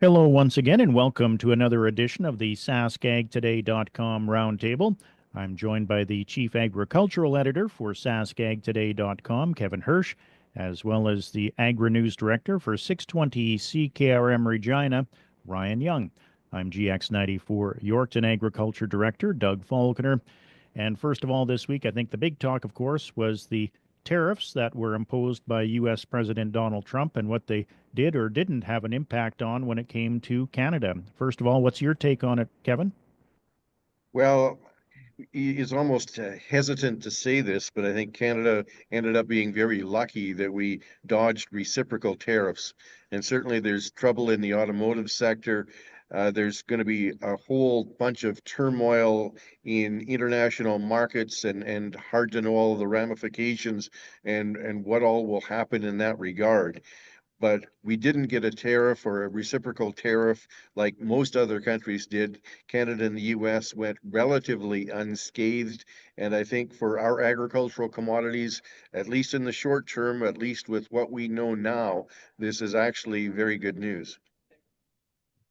Hello once again, and welcome to another edition of the SaskAgToday.com Roundtable. I'm joined by the Chief Agricultural Editor for SaskAgToday.com, Kevin Hursh, as well as the Agri-News Director for 620 CKRM Regina, Ryan Young. I'm GX94 Yorkton Agriculture Director, Doug Falconer. And first of all, this week, I think the big talk, of course, was the tariffs that were imposed by U.S. President Donald Trump and what they did or didn't have an impact on when it came to Canada. First of all, what's your take on it, Kevin? Well, he is almost hesitant to say this, but I think Canada ended up being very lucky that we dodged reciprocal tariffs. And certainly there's trouble in the automotive sector. There's going to be a whole bunch of turmoil in international markets and hard to know all of the ramifications and what all will happen in that regard, but we didn't get a tariff or a reciprocal tariff like most other countries did. Canada and the US went relatively unscathed. And I think for our agricultural commodities, at least in the short term, at least with what we know now, this is actually very good news.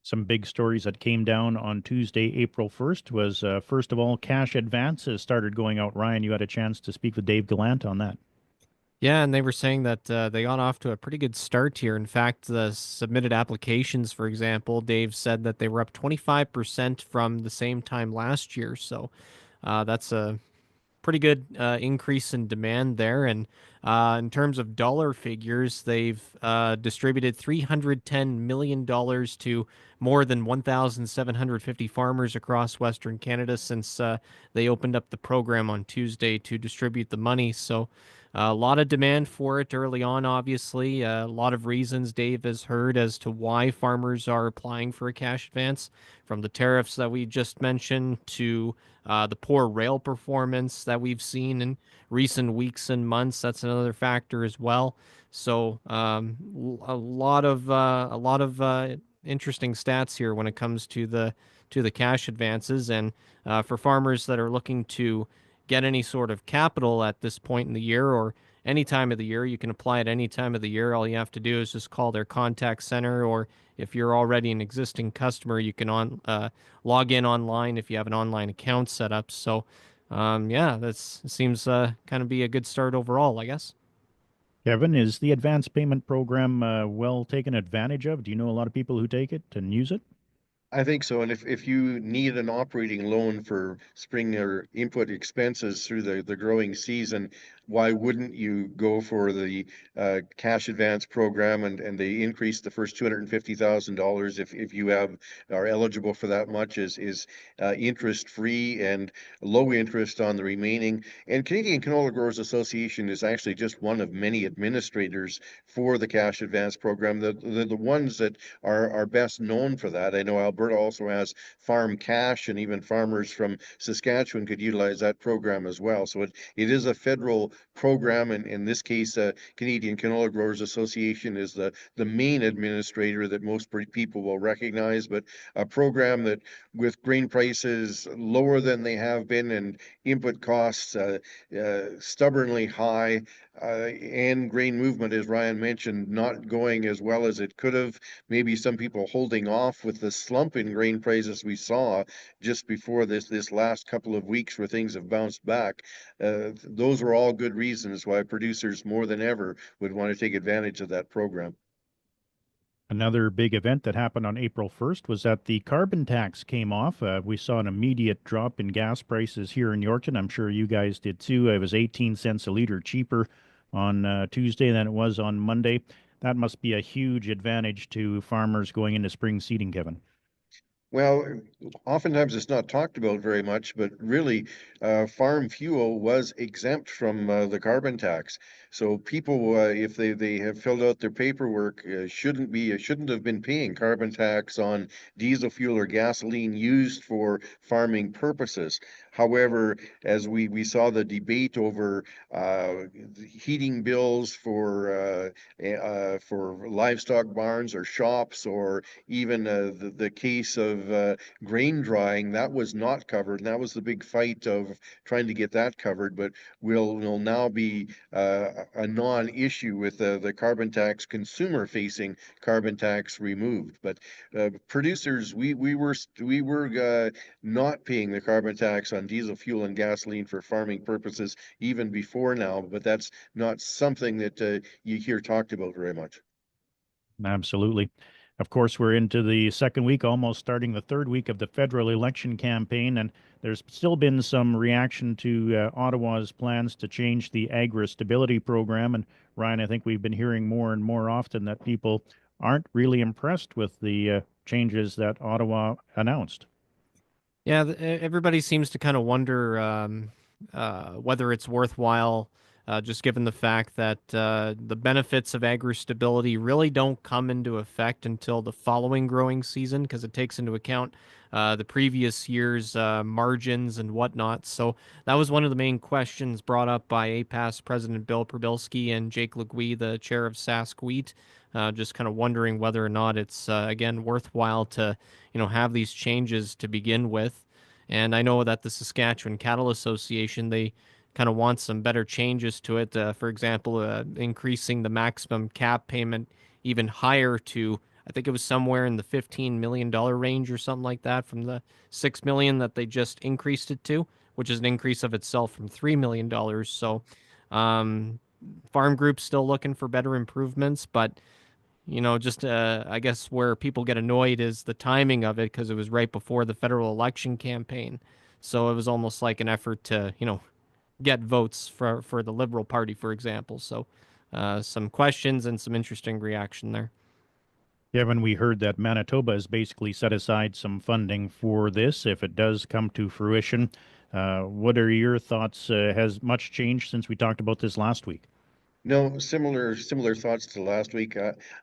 Some big stories that came down on Tuesday, April 1st was first of all, cash advances started going out. Ryan, you had a chance to speak with Dave Gallant on that. Yeah, and they were saying that they got off to a pretty good start here. In fact, the submitted applications, for example, Dave said that they were up 25% from the same time last year. So that's a pretty good increase in demand there. And in terms of dollar figures, they've distributed $310 million to more than 1,750 farmers across Western Canada since they opened up the program on Tuesday to distribute the money. So a lot of demand for it early on, obviously. A lot of reasons Dave has heard as to why farmers are applying for a cash advance, from the tariffs that we just mentioned to the poor rail performance that we've seen in recent weeks and months. That's another factor as well. So a lot of interesting stats here when it comes to the cash advances, and for farmers that are looking to get any sort of capital at this point in the year or any time of the year. You can apply at any time of the year. All you have to do is just call their contact center, or if you're already an existing customer, you can log in online if you have an online account set up. So, yeah, that seems kind of be a good start overall, I guess. Kevin, is the advance payment program well taken advantage of? Do you know a lot of people who take it and use it? I think so. And if you need an operating loan for spring or input expenses through the growing season, why wouldn't you go for the cash advance program, and they increase the first $250,000 if you are eligible for that much is interest free and low interest on the remaining. And Canadian Canola Growers Association is actually just one of many administrators for the cash advance program. The ones that are best known for that. I know Alberta also has Farm Cash, and even farmers from Saskatchewan could utilize that program as well. So it is a federal program, and in this case, Canadian Canola Growers Association is the main administrator that most people will recognize, but a program that with grain prices lower than they have been and input costs stubbornly high, and grain movement, as Ryan mentioned, not going as well as it could have. Maybe some people holding off with the slump in grain prices we saw just before this last couple of weeks where things have bounced back. Those are all good reasons why producers more than ever would want to take advantage of that program. Another big event that happened on April 1st was that the carbon tax came off. We saw an immediate drop in gas prices here in Yorkton. I'm sure you guys did too. It was 18 cents a liter cheaper on Tuesday than it was on Monday. That must be a huge advantage to farmers going into spring seeding, Kevin. Well, oftentimes it's not talked about very much, but really, farm fuel was exempt from the carbon tax. So people, if they have filled out their paperwork, shouldn't have been paying carbon tax on diesel fuel or gasoline used for farming purposes. However, as we saw the debate over heating bills for livestock barns or shops, or even the case of of grain drying, that was not covered, and that was the big fight of trying to get that covered, but will now be a non-issue with the carbon tax, consumer-facing carbon tax removed. But producers, we were not paying the carbon tax on diesel fuel and gasoline for farming purposes even before now, but that's not something that you hear talked about very much. Absolutely. Of course, we're into the second week, almost starting the third week of the federal election campaign, and there's still been some reaction to Ottawa's plans to change the agri-stability program. And Ryan, I think we've been hearing more and more often that people aren't really impressed with the changes that Ottawa announced. Yeah, everybody seems to kind of wonder whether it's worthwhile, just given the fact that the benefits of agri-stability really don't come into effect until the following growing season, because it takes into account the previous year's margins and whatnot. So that was one of the main questions brought up by APAS President Bill Prabilski and Jake Legui, the chair of SaskWheat. Just kind of wondering whether or not it's again worthwhile to have these changes to begin with. And I know that the Saskatchewan Cattle Association, they kind of want some better changes to it. For example, increasing the maximum cap payment even higher to, I think it was somewhere in the $15 million range or something like that, from the $6 million that they just increased it to, which is an increase of itself from $3 million. So um, farm groups still looking for better improvements, but just I guess where people get annoyed is the timing of it, because it was right before the federal election campaign. So it was almost like an effort to, get votes for the Liberal Party, for example. So some questions and some interesting reaction there. Kevin, we heard that Manitoba has basically set aside some funding for this if it does come to fruition. What are your thoughts? Has much changed since we talked about this last week? No, similar thoughts to last week.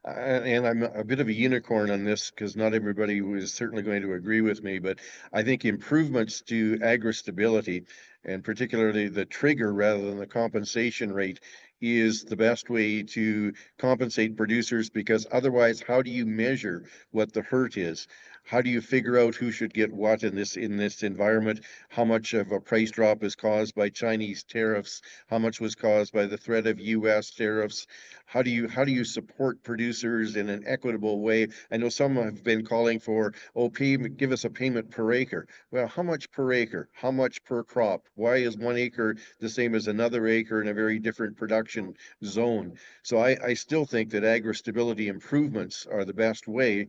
And I'm a bit of a unicorn on this because not everybody was certainly going to agree with me, but I think improvements to agri-stability, and particularly the trigger rather than the compensation rate, is the best way to compensate producers, because otherwise, how do you measure what the hurt is? How do you figure out who should get what in this environment? How much of a price drop is caused by Chinese tariffs? How much was caused by the threat of U.S. tariffs? How do you support producers in an equitable way? I know some have been calling for, give us a payment per acre. Well, how much per acre? How much per crop? Why is 1 acre the same as another acre in a very different production zone? So I still think that agri-stability improvements are the best way.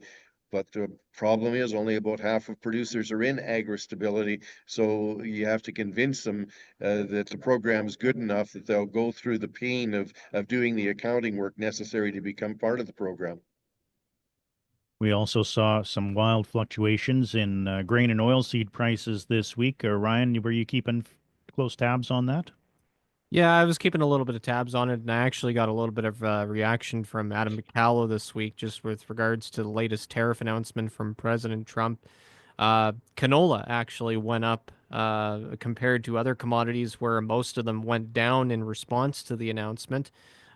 But the problem is only about half of producers are in agri-stability, so you have to convince them that the program is good enough that they'll go through the pain of doing the accounting work necessary to become part of the program. We also saw some wild fluctuations in grain and oilseed prices this week. Ryan, were you keeping close tabs on that? Yeah, I was keeping a little bit of tabs on it, and I actually got a little bit of reaction from Adam McCallow this week, just with regards to the latest tariff announcement from President Trump. Canola actually went up compared to other commodities, where most of them went down in response to the announcement.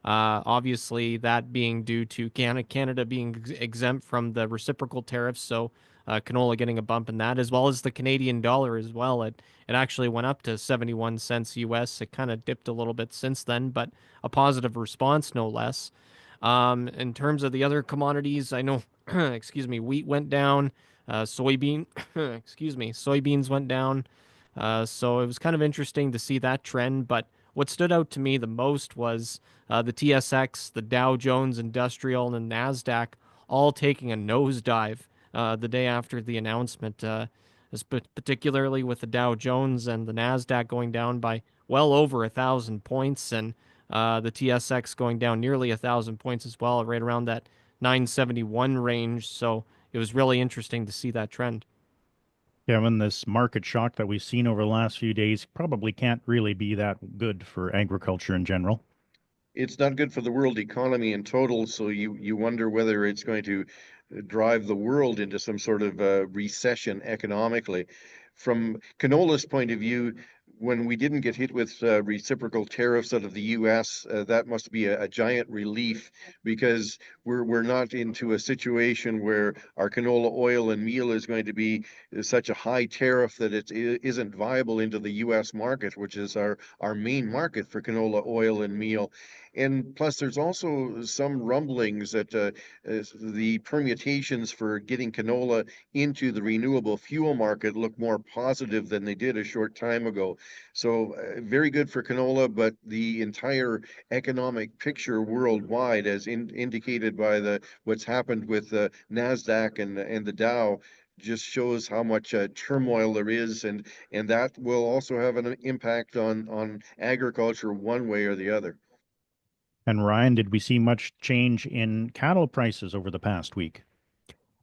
Obviously, that being due to Canada being exempt from the reciprocal tariffs, so canola getting a bump in that, as well as the Canadian dollar as well. It actually went up to 71 cents US. It kind of dipped a little bit since then, but a positive response no less. In terms of the other commodities, I know, excuse me, wheat went down, soybeans went down. So it was kind of interesting to see that trend. But what stood out to me the most was the TSX, the Dow Jones Industrial, and the NASDAQ all taking a nosedive the day after the announcement, particularly with the Dow Jones and the NASDAQ going down by well over 1,000 points, and the TSX going down nearly 1,000 points as well, right around that 971 range. So it was really interesting to see that trend. Kevin, this market shock that we've seen over the last few days probably can't really be that good for agriculture in general. It's not good for the world economy in total, so you wonder whether it's going to drive the world into some sort of recession economically. From canola's point of view, when we didn't get hit with reciprocal tariffs out of the U.S., that must be a giant relief because we're not into a situation where our canola oil and meal is going to be such a high tariff that it isn't viable into the U.S. market, which is our main market for canola oil and meal. And plus, there's also some rumblings that the permutations for getting canola into the renewable fuel market look more positive than they did a short time ago. So very good for canola, but the entire economic picture worldwide, as indicated by the what's happened with the Nasdaq and the Dow, just shows how much turmoil there is, and that will also have an impact on agriculture one way or the other. And Ryan, did we see much change in cattle prices over the past week?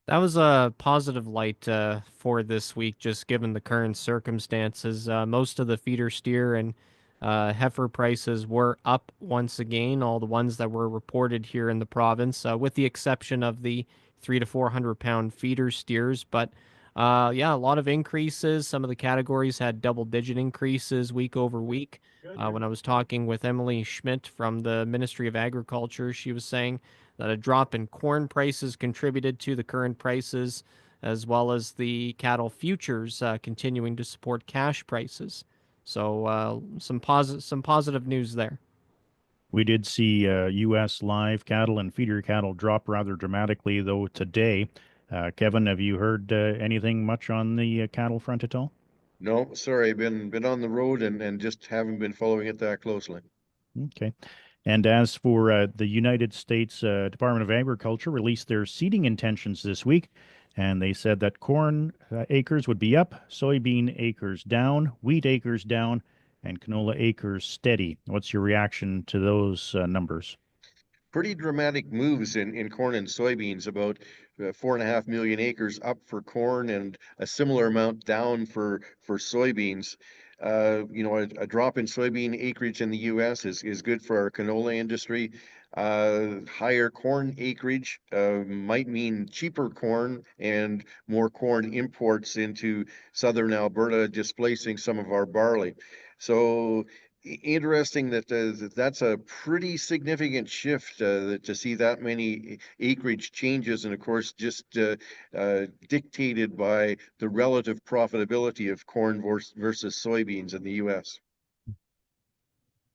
That was a positive light for this week, just given the current circumstances. Most of the feeder steer and heifer prices were up once again, all the ones that were reported here in the province, with the exception of the 300 to 400 pound feeder steers. But yeah, a lot of increases. Some of the categories had double-digit increases week over week. When I was talking with Emily Schmidt from the Ministry of Agriculture, she was saying that a drop in corn prices contributed to the current prices, as well as the cattle futures continuing to support cash prices. So some positive news there. We did see U.S. live cattle and feeder cattle drop rather dramatically, though, today. Kevin, have you heard anything much on the cattle front at all? No, sorry, been on the road and just haven't been following it that closely. Okay. And as for the United States Department of Agriculture released their seeding intentions this week, and they said that corn acres would be up, soybean acres down, wheat acres down, and canola acres steady. What's your reaction to those numbers? Pretty dramatic moves in corn and soybeans, about 4.5 million acres up for corn and a similar amount down for soybeans. A drop in soybean acreage in the U.S. is good for our canola industry. Higher corn acreage might mean cheaper corn and more corn imports into southern Alberta, displacing some of our barley. So interesting that that's a pretty significant shift to see that many acreage changes, and of course, just dictated by the relative profitability of corn versus soybeans in the U.S.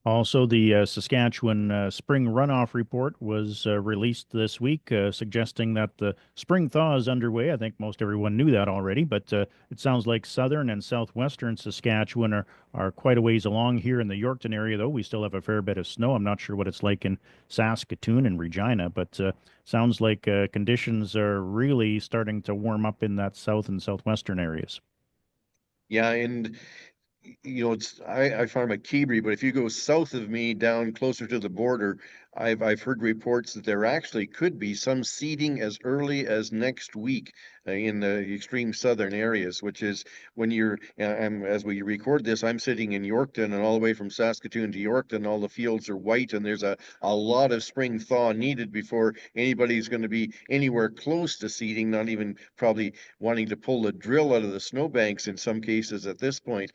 Also, the Saskatchewan spring runoff report was released this week, suggesting that the spring thaw is underway. I think most everyone knew that already, but it sounds like southern and southwestern Saskatchewan are quite a ways along here in the Yorkton area, though. We still have a fair bit of snow. I'm not sure what it's like in Saskatoon and Regina, but sounds like conditions are really starting to warm up in that south and southwestern areas. Yeah, and I farm at Keebree, but if you go south of me down closer to the border, I've heard reports that there actually could be some seeding as early as next week in the extreme southern areas, which is when as we record this, I'm sitting in Yorkton, and all the way from Saskatoon to Yorkton, all the fields are white, and there's a lot of spring thaw needed before anybody's going to be anywhere close to seeding, not even probably wanting to pull the drill out of the snowbanks in some cases at this point.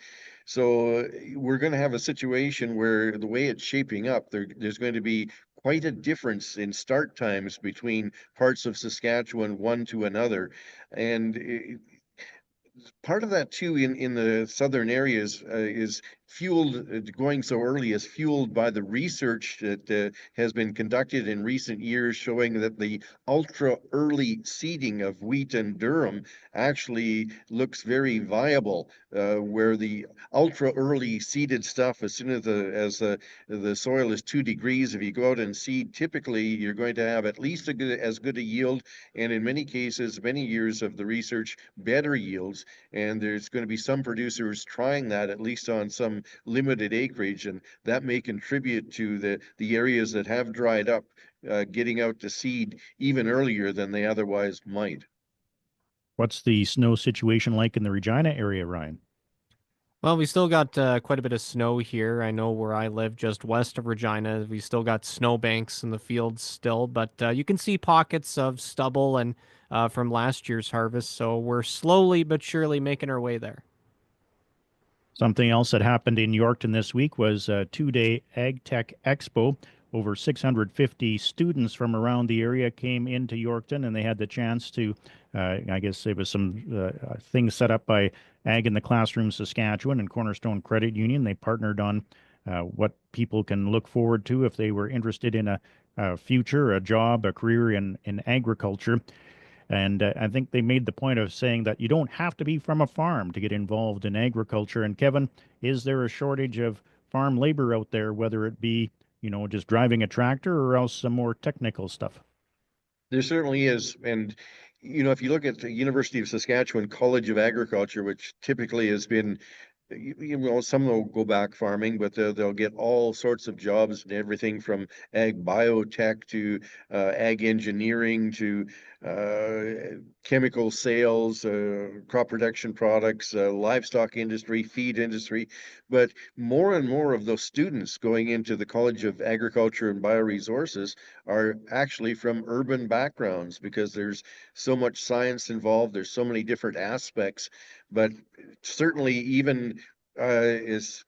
So we're going to have a situation where the way it's shaping up, there's going to be quite a difference in start times between parts of Saskatchewan, one to another. And part of that too in the southern areas is fueled going so early is fueled by the research that has been conducted in recent years, showing that the ultra early seeding of wheat and durum actually looks very viable, where the ultra early seeded stuff, as soon as the soil is 2 degrees, if you go out and seed, typically you're going to have at least as good a yield, and in many cases, many years of the research, better yields. And there's going to be some producers trying that, at least on some limited acreage, and that may contribute to the areas that have dried up getting out to seed even earlier than they otherwise might. What's the snow situation like in the Regina area, Ryan? Well, we still got quite a bit of snow here. I know where I live, just west of Regina, we still got snowbanks in the fields still, but you can see pockets of stubble and from last year's harvest. So we're slowly but surely making our way there. Something else that happened in Yorkton this week was a two-day Ag Tech Expo. Over 650 students from around the area came into Yorkton, and they had the chance to, I guess there was some things set up by Ag in the Classroom Saskatchewan and Cornerstone Credit Union. They partnered on what people can look forward to if they were interested in a future, a job, a career in agriculture. And I think they made the point of saying that you don't have to be from a farm to get involved in agriculture. And Kevin, is there a shortage of farm labor out there, whether it be, just driving a tractor or else some more technical stuff? There certainly is. And, if you look at the University of Saskatchewan College of Agriculture, which typically has been, some will go back farming, but they'll get all sorts of jobs and everything from ag biotech to ag engineering to chemical sales, crop protection products, livestock industry, feed industry. But more and more of those students going into the College of Agriculture and Bioresources are actually from urban backgrounds because there's so much science involved, there's so many different aspects. But certainly even as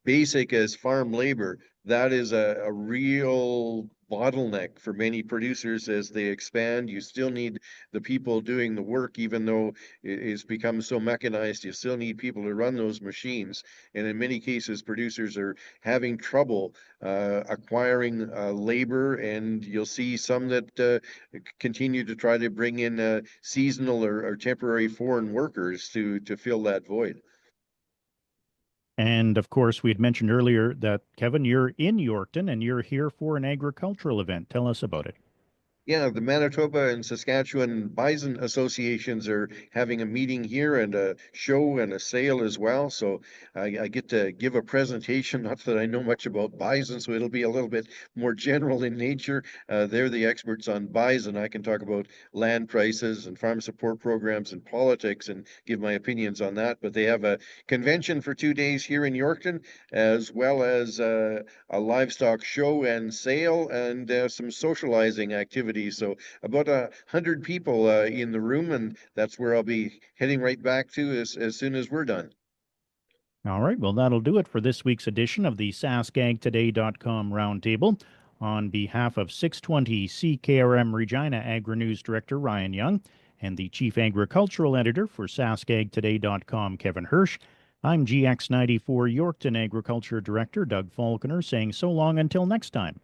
basic as farm labor, that is a real bottleneck for many producers as they expand. You still need the people doing the work, even though it's become so mechanized. You still need people to run those machines, and in many cases, producers are having trouble acquiring labor, and you'll see some that continue to try to bring in seasonal or temporary foreign workers to fill that void. And of course, we had mentioned earlier that, Kevin, you're in Yorkton and you're here for an agricultural event. Tell us about it. Yeah, the Manitoba and Saskatchewan Bison Associations are having a meeting here and a show and a sale as well. So I get to give a presentation. Not that I know much about bison, so it'll be a little bit more general in nature. They're the experts on bison. I can talk about land prices and farm support programs and politics and give my opinions on that. But they have a convention for 2 days here in Yorkton, as well as a livestock show and sale and some socializing activities. So about 100 people in the room, and that's where I'll be heading right back to as soon as we're done. All right, well, that'll do it for this week's edition of the SaskAgToday.com Roundtable. On behalf of 620 CKRM Regina Agri-News Director Ryan Young and the Chief Agricultural Editor for SaskAgToday.com Kevin Hursh, I'm GX94 Yorkton Agriculture Director Doug Falconer saying so long until next time.